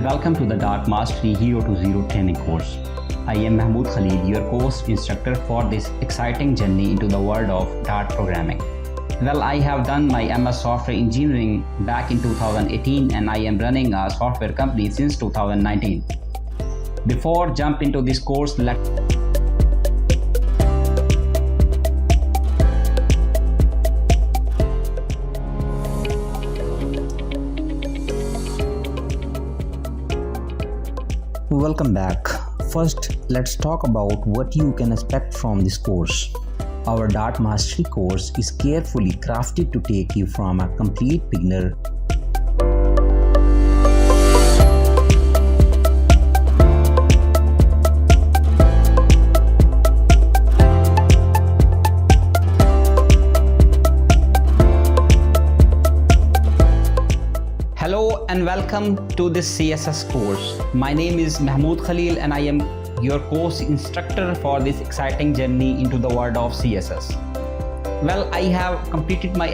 Welcome to the Dart Mastery Hero to Zero training course. I am Mahmood Khalil, your course instructor for this exciting journey into the world of Dart programming. Well, I have done my MS Software Engineering back in 2018 and I am running a software company since 2019. Before jump into this course, Welcome back. First, let's talk about what you can expect from this course. Our Dart Mastery course is carefully crafted to take you from a complete beginner Hello and welcome to this CSS course. My name is Mahmood Khalil and I am your course instructor for this exciting journey into the world of CSS. Well, I have completed my